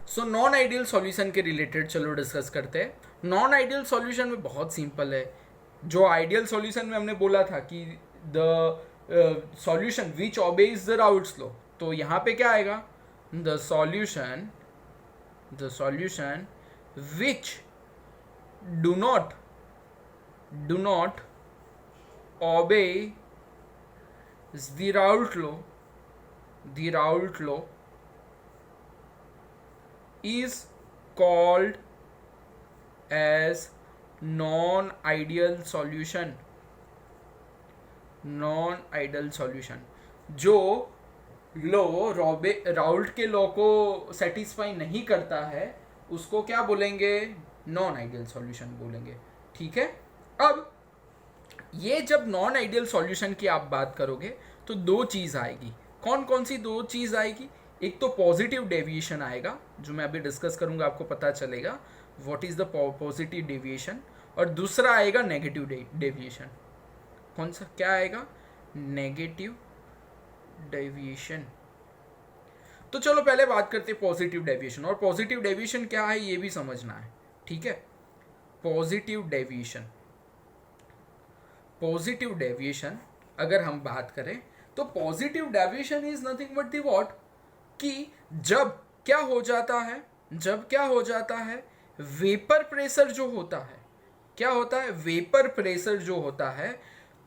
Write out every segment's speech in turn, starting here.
So non ideal solution के related चलो discuss करते हैं। नॉन आइडियल सॉल्यूशन में बहुत सिंपल है। जो आइडियल सॉल्यूशन में हमने बोला था कि the solution which obeys the routes law, तो यहाँ पे क्या आएगा, the solution which do not obey the Raoult law is called as non-ideal solution। जो लॉ राउल्ट के लॉ को सेटिस्फाई नहीं करता है उसको क्या बोलेंगे, नॉन आइडियल सॉल्यूशन बोलेंगे। ठीक है, अब ये जब नॉन आइडियल सॉल्यूशन की आप बात करोगे तो दो चीज़ आएगी। कौन कौन सी दो चीज़ आएगी, एक तो पॉजिटिव डेविएशन आएगा, जो मैं अभी डिस्कस करूंगा, आपको पता चलेगा what is the positive deviation, और दूसरा आएगा नेगेटिव डेविएशन। कौन सा, क्या आएगा, नेगेटिव डेविएशन। तो चलो पहले बात करते हैं पॉजिटिव डेविएशन, और पॉजिटिव डेविएशन क्या है ये भी समझना है। ठीक है, पॉजिटिव डेविएशन अगर हम बात करें तो positive deviation is nothing but the what, कि जब क्या हो जाता है, वेपर प्रेशर जो होता है, क्या होता है, वेपर प्रेशर जो होता है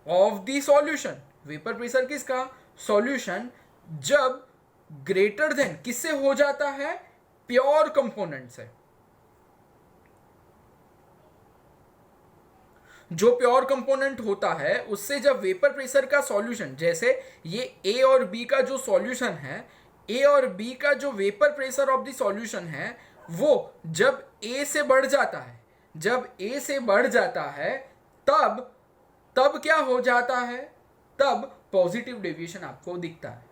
of the solution, vapour pressure किसका, सॉल्यूशन, जब ग्रेटर देन किससे हो जाता है, प्योर कंपोनेंट से। जो प्योर कंपोनेंट होता है उससे जब वेपर प्रेशर का सॉल्यूशन, जैसे ये ए और बी का जो सॉल्यूशन है, ए और बी का जो vapour pressure of the solution है, वो जब ए से बढ़ जाता है, तब क्या हो जाता है, तब पॉजिटिव डेविएशन आपको दिखता है।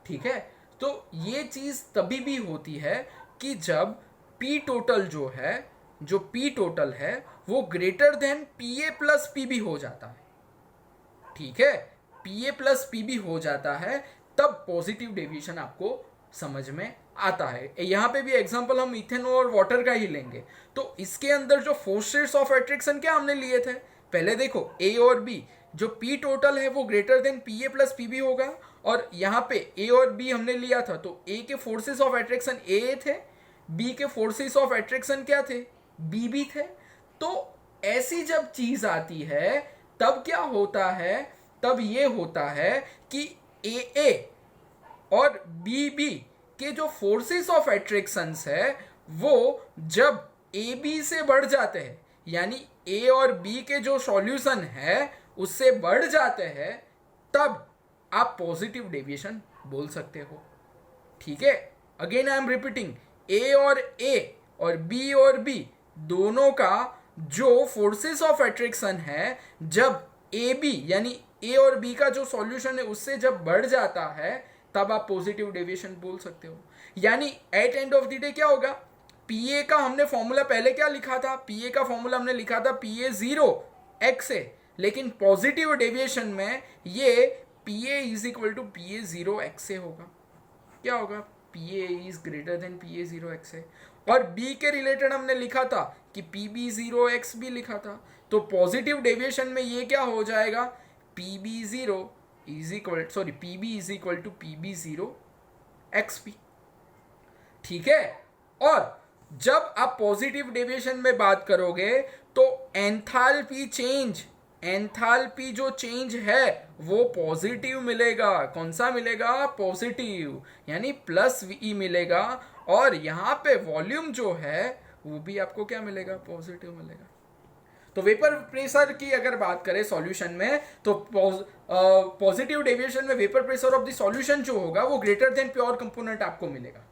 ठीक है, तो ये चीज तभी भी होती है कि जब पी टोटल है वो greater than P A plus P B हो जाता है। ठीक है, P A plus P B हो जाता है, तब पॉजिटिव डेविएशन आपको समझ में आता है। यहाँ पे भी एग्जांपल हम इथेन और वाटर का ही लेंगे। तो इसके अंदर जो फोर्सेस ऑफ अट्रैक्शन क्या हमने लिए थे, पहले देखो ए और बी, जो पी टोटल है वो greater than P A plus P B होगा, और यहाँ पे ए और बी हमने लिया था, तो ए के फोर्सेस ऑफ अट्रैक्शन ए थे, बी के फोर्सेस ऑफ अट्रैक्शन क्या थे, बी बी थे। तो ऐसी जब चीज आती है तब क्या होता है, तब ये होता है कि ए और बी के जो फोर्सेस ऑफ अट्रैक्शन है वो जब ए बी से बढ़ जाते हैं, यानी ए और बी के जो सॉल्यूशन है उससे बढ़ जाते हैं, तब आप पॉजिटिव डेविएशन बोल सकते हो। ठीक है, अगेन आई एम रिपीटिंग, ए और बी दोनों का जो फोर्सेस ऑफ अट्रैक्शन है, जब ए बी यानी ए और बी का जो सॉल्यूशन है उससे जब बढ़ जाता है, तब आप पॉजिटिव डेविएशन बोल सकते हो। यानी at end of the day क्या होगा, पी ए का हमने फॉर्मूला पहले क्या लिखा था, पी ए का फॉर्मूला हमने लिखा था पी ए 0 एक्स ए, लेकिन पॉजिटिव डेविएशन में ये P A is equal to P A 0 x A होगा। क्या होगा, P A is greater than P A 0 x A. और बी के रिलेटेड हमने लिखा था कि पी बी 0 एक्स बी लिखा था, तो पॉजिटिव डेविएशन में ये क्या हो जाएगा, P B 0 is equal P B is equal to P B 0 X B. ठीक है, और जब आप पॉजिटिव डेविएशन में बात करोगे तो एंथैल्पी जो चेंज है वो पॉजिटिव मिलेगा। कौन सा मिलेगा, पॉजिटिव, यानी प्लस वी मिलेगा, और यहां पे वॉल्यूम जो है वो भी आपको क्या मिलेगा, पॉजिटिव मिलेगा। तो वेपर प्रेशर की अगर बात करें सॉल्यूशन में, तो पॉजिटिव डेविएशन में vapour pressure of the solution जो होगा वो ग्रेटर देन प्योर कंपोनेंट आपको मिलेगा।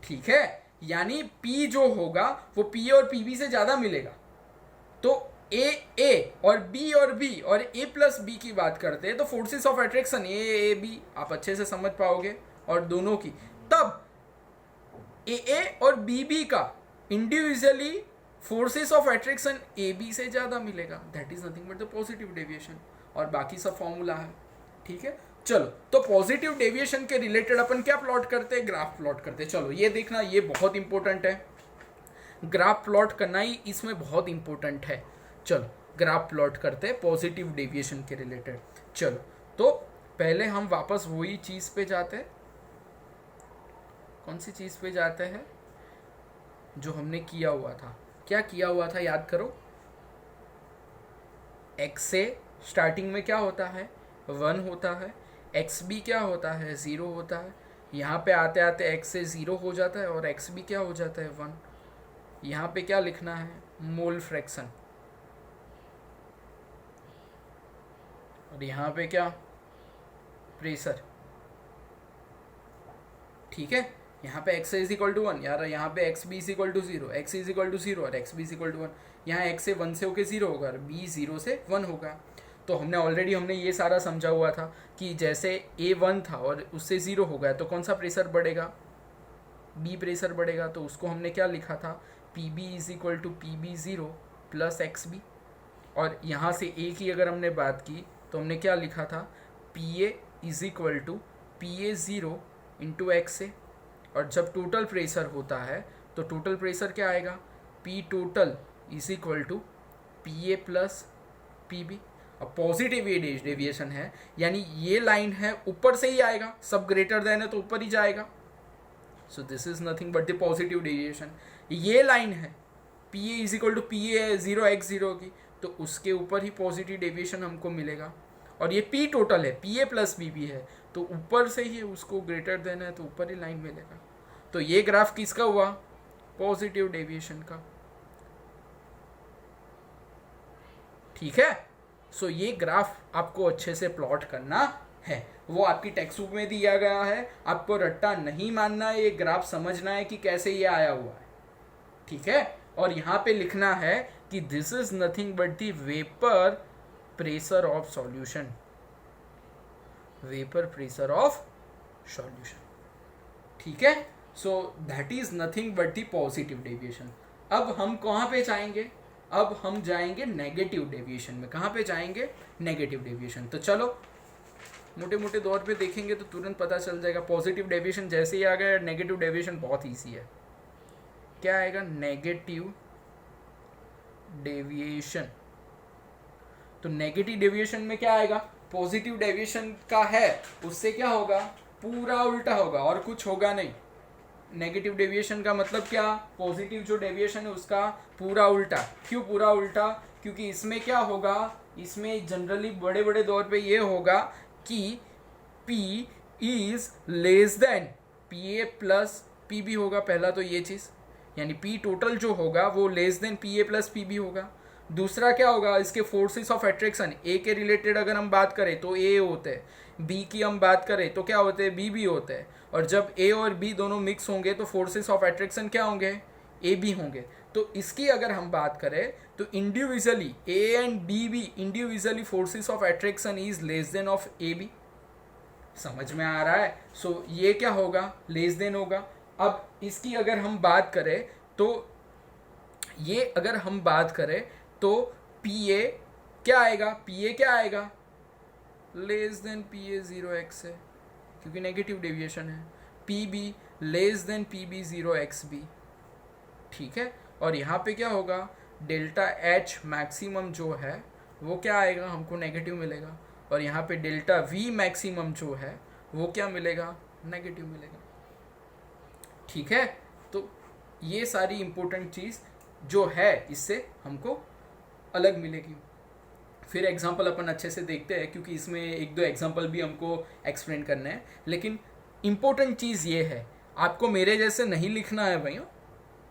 ठीक है, यानी P जो होगा वो P और PB से ज्यादा मिलेगा। तो ए और B और A प्लस बी की बात करते हैं तो forces of attraction A B आप अच्छे से समझ पाओगे, और दोनों की, तब ए और बी का individually forces of attraction A B से ज्यादा मिलेगा। That is nothing but the positive deviation, और बाकी सब फॉर्मूला है। ठीक है, चलो, तो पॉजिटिव डेविएशन के रिलेटेड अपन क्या प्लॉट करते हैं, ग्राफ प्लॉट करते हैं। चलो ये देखना, ये बहुत इंपॉर्टेंट है, ग्राफ प्लॉट करना ही इसमें बहुत इंपॉर्टेंट है। चलो ग्राफ प्लॉट करते हैं पॉजिटिव डेविएशन के रिलेटेड। चलो तो पहले हम वापस वही चीज पे जाते हैं, कौन सी चीज पे जाते हैं जो हमने किया हुआ था। क्या किया हुआ था याद करो, एक्स से स्टार्टिंग में क्या होता है, 1 होता है, एक्स भी क्या होता है, 0 होता है। यहाँ पे आते आते एक्स से 0 हो जाता है और एक्स भी क्या हो जाता है, 1। यहाँ पे क्या लिखना है, मोल फ्रैक्शन, और यहाँ पे क्या, प्रेशर। ठीक है, यहाँ पे x इज इक्वल टू 1, यार यहाँ पे X B is equal to 0, X is equal to 0 और X B is equal to 1। यहाँ x से 1 से होके 0 होगा और b 0 से 1 होगा। तो हमने ये सारा समझा हुआ था कि जैसे a 1 था और उससे 0 हो गया तो कौन सा प्रेशर बढ़ेगा, b प्रेशर बढ़ेगा। तो उसको हमने क्या लिखा था, P B is equal to P B 0 plus X B. और यहाँ से a की अगर हमने बात की तो हमने क्या लिखा था, P A is equal to P A 0 into x A. और जब टोटल प्रेशर होता है तो टोटल प्रेशर क्या आएगा, P total is equal to P A plus P B. अब पॉजिटिव डेविएशन है, यानी ये लाइन है ऊपर से ही आएगा, सब ग्रेटर देन है तो ऊपर ही जाएगा। So this is nothing but the positive deviation. ये लाइन है P A is equal to P A 0x0 की, तो उसके ऊपर ही पॉजिटिव डेविएशन हमको मिलेगा। और ये पी टोटल है, P A plus P B है, तो ऊपर से ही उसको ग्रेटर देन है तो ऊपर ही लाइन मिलेगा। तो ये ग्राफ किसका हुआ, पॉजिटिव डेविएशन का। ठीक है, सो ये ग्राफ आपको अच्छे से प्लॉट करना है, वो आपकी टेक्स्ट बुक में दिया गया है, आपको रट्टा नहीं मानना है, ये ग्राफ समझना है कि कैसे ये आया हुआ है। ठीक है, और यहाँ पे लिखना है कि this is nothing but the vapour pressure of solution, vapour pressure of solution. ठीक है, so that is nothing but the positive deviation. अब हम कहाँ पे जाएंगे, अब हम जाएंगे नेगेटिव डेविएशन में। कहाँ पे जाएंगे, नेगेटिव डेविएशन। तो चलो मोटे मोटे तौर पे देखेंगे तो तुरंत पता चल जाएगा। पॉजिटिव डेविएशन जैसे ही आ गया, नेगेटिव डेविएशन बहुत ईजी है। क्या आएगा, नेगेटिव डेविएशन। तो नेगेटिव डेविएशन में क्या आएगा, पॉजिटिव डेविएशन का है उससे क्या होगा, पूरा उल्टा होगा और कुछ होगा नहीं। नेगेटिव डेविएशन का मतलब क्या, पॉजिटिव जो डेविएशन है उसका पूरा उल्टा। क्यों पूरा उल्टा, क्योंकि इसमें क्या होगा, इसमें जनरली बड़े बड़े दौर पे ये होगा कि P is less than P A plus P B होगा। पहला तो ये चीज़, यानी P टोटल जो होगा वो less than P A plus P B होगा। दूसरा क्या होगा, इसके फोर्सेस ऑफ अट्रैक्शन, ए के रिलेटेड अगर हम बात करें तो ए होते हैं, बी की हम बात करें तो क्या होते हैं, बी होते हैं। और जब ए और बी दोनों मिक्स होंगे तो फोर्सेस ऑफ अट्रैक्शन क्या होंगे, ए बी होंगे। तो इसकी अगर हम बात करें तो individually A and B individually forces of attraction is less than of A B. समझ में आ रहा है, सो ये क्या होगा, लेस देन होगा। अब इसकी अगर हम बात करें तो ये अगर हम बात करें तो पी ए क्या आएगा, पी ए क्या आएगा, लेस देन पी ए 0x है क्योंकि नेगेटिव डेविएशन है। P B less than P B 0x B. ठीक है, और यहाँ पे क्या होगा, डेल्टा एच मैक्सिमम जो है वो क्या आएगा, हमको नेगेटिव मिलेगा। और यहाँ पे डेल्टा वी मैक्सिमम जो है वो क्या मिलेगा, नेगेटिव मिलेगा। ठीक है, तो ये सारी इंपॉर्टेंट चीज़ जो है इससे हमको अलग मिलेगी। फिर एग्जाम्पल अपन अच्छे से देखते हैं क्योंकि इसमें एक दो एग्जाम्पल भी हमको एक्सप्लेन करना है। लेकिन इम्पोर्टेंट चीज़ ये है, आपको मेरे जैसे नहीं लिखना है भैया।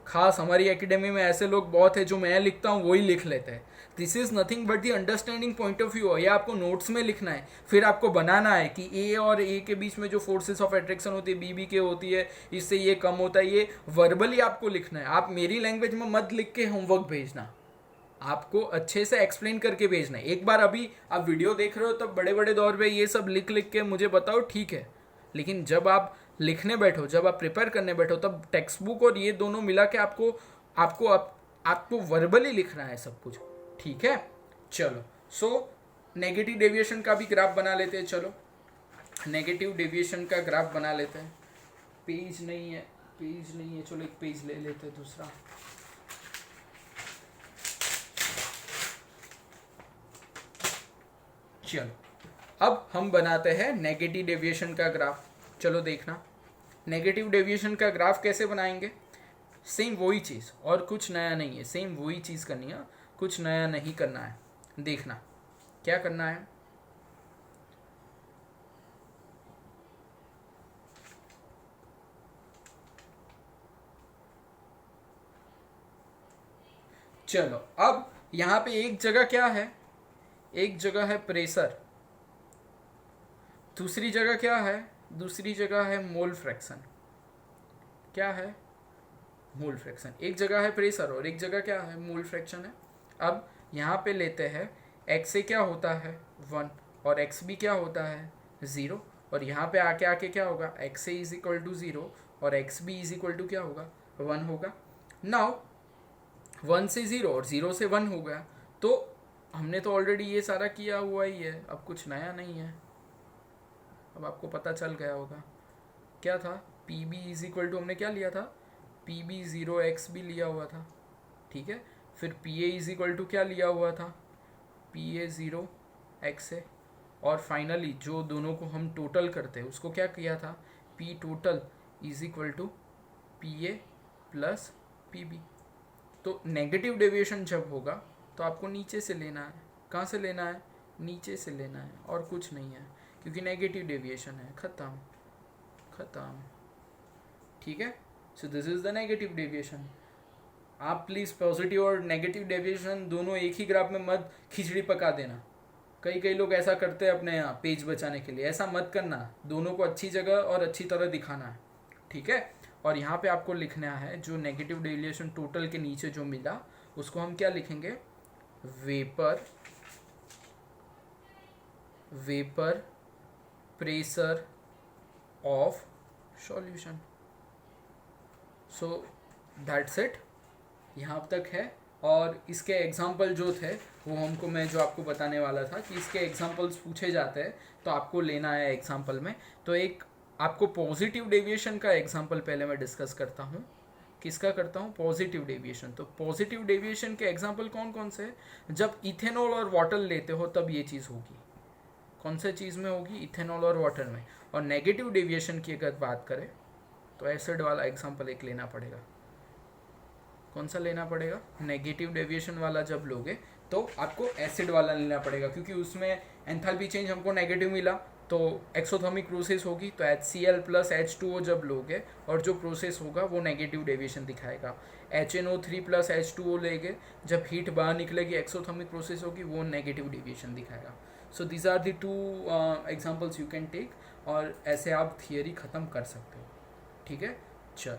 खास हमारी एकेडमी में ऐसे लोग बहुत है जो मैं लिखता हूँ वही लिख लेते हैं। This is nothing but the understanding point of view. ये आपको नोट्स में लिखना है, फिर आपको बनाना है कि ए और ए के बीच में जो फोर्सेस ऑफ अट्रैक्शन होती है बी के होती है, इससे ये कम होता है, ये वर्बली आपको लिखना है। आप मेरी लैंग्वेज में मत लिख के होमवर्क भेजना, आपको अच्छे से एक्सप्लेन करके भेजना है। एक बार अभी आप वीडियो देख रहे हो तब बड़े बड़े दौर पे ये सब लिख लिख के मुझे बताओ, ठीक है, लेकिन जब आप लिखने बैठो, जब आप प्रिपेयर करने बैठो, तब टेक्स्ट बुक और ये दोनों मिला के आपको वर्बली लिखना है सब कुछ। ठीक है, चलो, सो नेगेटिव डेविएशन का भी ग्राफ बना लेते हैं। चलो नेगेटिव डेविएशन का ग्राफ बना लेते हैं। पेज नहीं है, चलो एक पेज ले लेते हैं दूसरा। चलो अब हम बनाते हैं नेगेटिव डेविएशन का ग्राफ। चलो देखना नेगेटिव डेविएशन का ग्राफ कैसे बनाएंगे। सेम वही चीज़ और कुछ नया नहीं है, सेम वही चीज़ करनी है, कुछ नया नहीं करना है। देखना क्या करना है। चलो अब यहाँ पे एक जगह क्या है, एक जगह है प्रेशर, दूसरी जगह क्या है, दूसरी जगह है मोल फ्रैक्शन। क्या है? Mole fraction. एक जगह है प्रेशर और एक जगह क्या है, मोल फ्रैक्शन है। अब यहाँ पे लेते हैं एक्स ए क्या होता है 1 और एक्स बी क्या होता है 0, और यहाँ पे आके आके क्या होगा, X A is equal to 0 और X B is equal to क्या होगा 1 होगा। नाउ 1 से 0 और 0 से 1 हो गया, तो हमने तो ऑलरेडी ये सारा किया हुआ ही है, अब कुछ नया नहीं है। अब आपको पता चल गया होगा क्या था, P B is equal to हमने क्या लिया था, पी बी 0 एक्स बी लिया हुआ था, ठीक है। फिर P A is equal to क्या लिया हुआ था, पी ए 0 एक्स ए, और फाइनली जो दोनों को हम टोटल करते हैं उसको क्या किया था, P total is equal to P A plus P B. तो नेगेटिव डेविएशन जब होगा तो आपको नीचे से लेना है। कहाँ से लेना है, नीचे से लेना है, और कुछ नहीं है, क्योंकि नेगेटिव डेविएशन है। ख़त्म ख़त्म, ठीक है। So this is the negative deviation. आप प्लीज़ पॉजिटिव और नेगेटिव डेविएशन दोनों एक ही ग्राफ में मत खिचड़ी पका देना। कई लोग ऐसा करते हैं अपने यहाँ पेज बचाने के लिए, ऐसा मत करना। दोनों को अच्छी जगह और अच्छी तरह दिखाना है, ठीक है। और यहाँ पे आपको लिखना है जो नेगेटिव डेविएशन टोटल के नीचे जो मिला उसको हम क्या लिखेंगे, vapour pressure of solution. So that's it, यहाँ तक है। और इसके एग्जाम्पल जो थे वो मैं जो आपको बताने वाला था कि इसके एग्जाम्पल्स पूछे जाते हैं तो आपको लेना है एग्जाम्पल में। तो एक आपको पॉजिटिव डेविएशन का एग्जाम्पल पहले मैं डिस्कस करता हूँ। किसका करता हूँ, पॉजिटिव डेविएशन। तो पॉजिटिव डेविएशन के एग्जाम्पल कौन कौन से हैं, जब इथेनॉल और वाटर लेते हो तब ये चीज़ होगी। कौन से चीज़ में होगी, इथेनॉल और वाटर में। और नेगेटिव डेविएशन की अगर बात करें तो एसिड वाला एग्जाम्पल एक लेना पड़ेगा। कौन सा लेना पड़ेगा, नेगेटिव डेविएशन वाला जब लोगे तो आपको एसिड वाला लेना पड़ेगा, क्योंकि उसमें एंथैल्पी चेंज हमको नेगेटिव मिला तो एक्सोथर्मिक प्रोसेस होगी। तो HCl प्लस H2O जब लोगे और जो प्रोसेस होगा वो नेगेटिव डेविएशन दिखाएगा। HNO3 प्लस H2O लेंगे, जब हीट बाहर निकलेगी एक्सोथर्मिक प्रोसेस होगी, वो नेगेटिव डेविएशन दिखाएगा। So these are the 2 examples you can take, और ऐसे आप थियरी ख़त्म कर सकते हो, ठीक है। चल